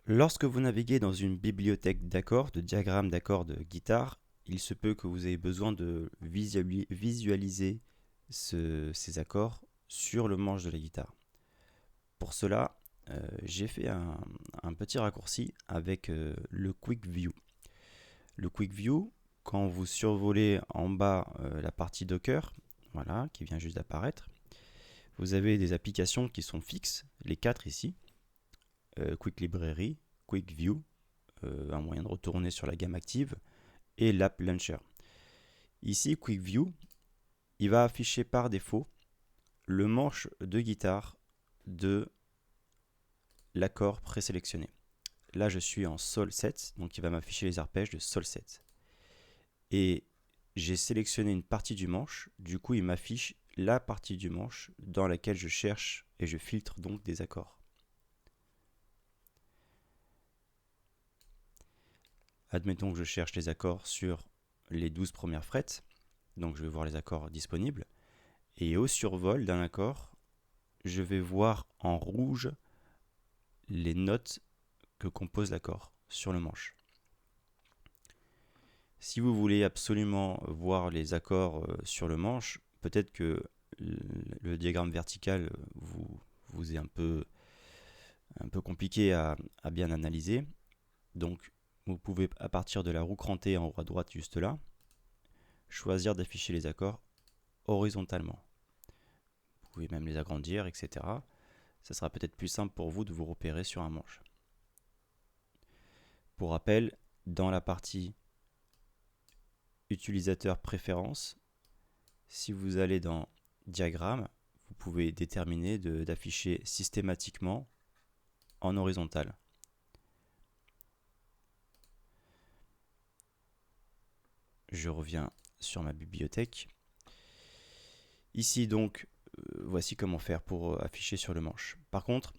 Lorsque vous naviguez dans une bibliothèque d'accords, de diagrammes d'accords de guitare, il se peut que vous ayez besoin de visualiser ces accords sur le manche de la guitare. Pour cela, j'ai fait un petit raccourci avec le Quick View. Le Quick View, quand vous survolez en bas la partie Docker, voilà, qui vient juste d'apparaître, vous avez des applications qui sont fixes, les 4 ici, Quick Library, Quick View, un moyen de retourner sur la gamme active, et l'App Launcher. Ici, Quick View, il va afficher par défaut le manche de guitare de l'accord présélectionné. Là, je suis en Sol 7, donc il va m'afficher les arpèges de Sol 7. Et j'ai sélectionné une partie du manche, du coup, il m'affiche la partie du manche dans laquelle je cherche et je filtre donc des accords. Admettons que je cherche les accords sur les 12 premières frettes, donc je vais voir les accords disponibles. Et au survol d'un accord, je vais voir en rouge les notes que compose l'accord sur le manche. Si vous voulez absolument voir les accords sur le manche, peut-être que le diagramme vertical vous est un peu compliqué à bien analyser. Donc vous pouvez, à partir de la roue crantée en haut à droite juste là, choisir d'afficher les accords horizontalement. Vous pouvez même les agrandir, etc. Ça sera peut-être plus simple pour vous de vous repérer sur un manche. Pour rappel, dans la partie utilisateur préférences, si vous allez dans diagramme, vous pouvez déterminer d'afficher systématiquement en horizontal. Je reviens sur ma bibliothèque. Ici donc, voici comment faire pour afficher sur le manche. Par contre,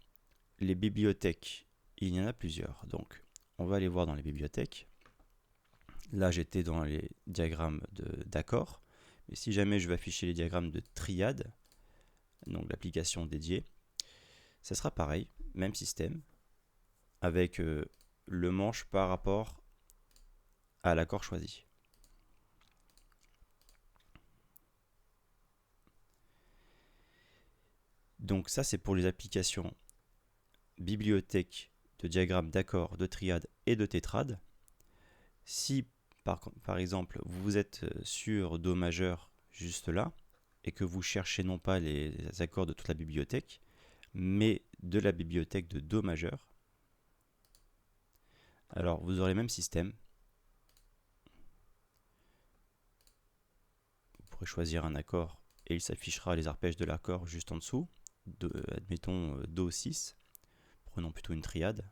les bibliothèques, il y en a plusieurs. Donc, on va aller voir dans les bibliothèques. Là, j'étais dans les diagrammes d'accords. Mais si jamais je veux afficher les diagrammes de triade, donc l'application dédiée, ça sera pareil, même système, avec le manche par rapport à l'accord choisi. Donc ça, c'est pour les applications bibliothèque de diagrammes d'accords, de triade et de tétrade. Si par exemple vous êtes sur Do majeur juste là et que vous cherchez non pas les accords de toute la bibliothèque mais de la bibliothèque de Do majeur, alors vous aurez le même système. Vous pourrez choisir un accord et il s'affichera les arpèges de l'accord juste en dessous. Admettons Do 6, prenons plutôt une triade,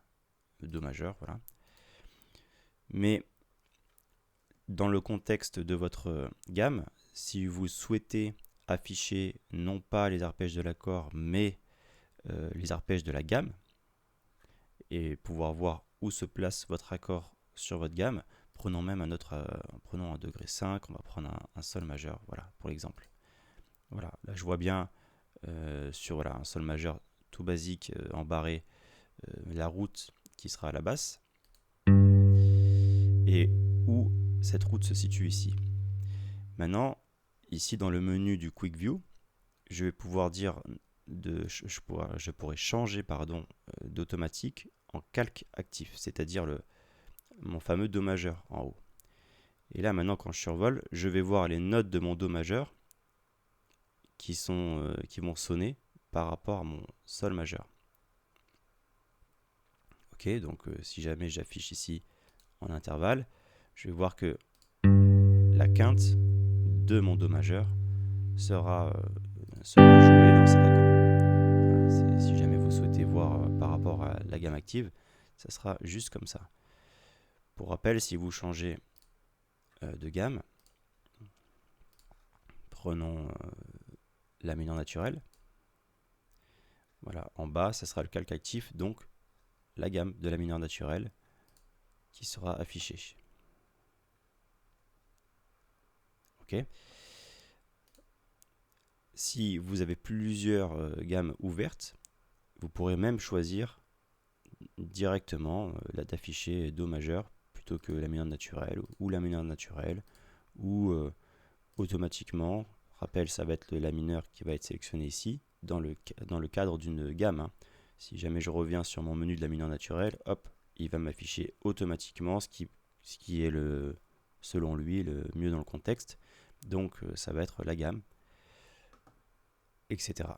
Do majeur, voilà. Mais dans le contexte de votre gamme, si vous souhaitez afficher non pas les arpèges de l'accord, mais les arpèges de la gamme, et pouvoir voir où se place votre accord sur votre gamme, prenons même prenons un degré 5, on va prendre un sol majeur, voilà, pour l'exemple. Voilà, là je vois bien sur voilà, un sol majeur tout basique en barré, la route qui sera à la basse, et où cette route se situe ici. Maintenant, ici dans le menu du Quick View, je vais pouvoir dire je pourrais changer d'automatique en calque actif, c'est-à-dire mon fameux Do majeur en haut. Et là maintenant quand je survole, je vais voir les notes de mon Do majeur qui vont sonner par rapport à mon Sol majeur. Ok, donc si jamais j'affiche ici en intervalle, je vais voir que la quinte de mon Do majeur sera jouée dans cet accord. Voilà, si jamais vous souhaitez voir par rapport à la gamme active, ça sera juste comme ça. Pour rappel, si vous changez de gamme, prenons la mineur naturelle. Voilà, en bas, ça sera le calque actif, donc la gamme de la mineur naturelle qui sera affichée. Ok. Si vous avez plusieurs gammes ouvertes, vous pourrez même choisir directement d'afficher Do majeur plutôt que la mineur naturelle ou la mineur naturelle ou automatiquement. Rappel, ça va être le La mineur qui va être sélectionné ici dans le cadre d'une gamme, hein. Si jamais je reviens sur mon menu de la mineur naturelle, hop, il va m'afficher automatiquement ce qui est selon lui le mieux dans le contexte. Donc ça va être la gamme, etc.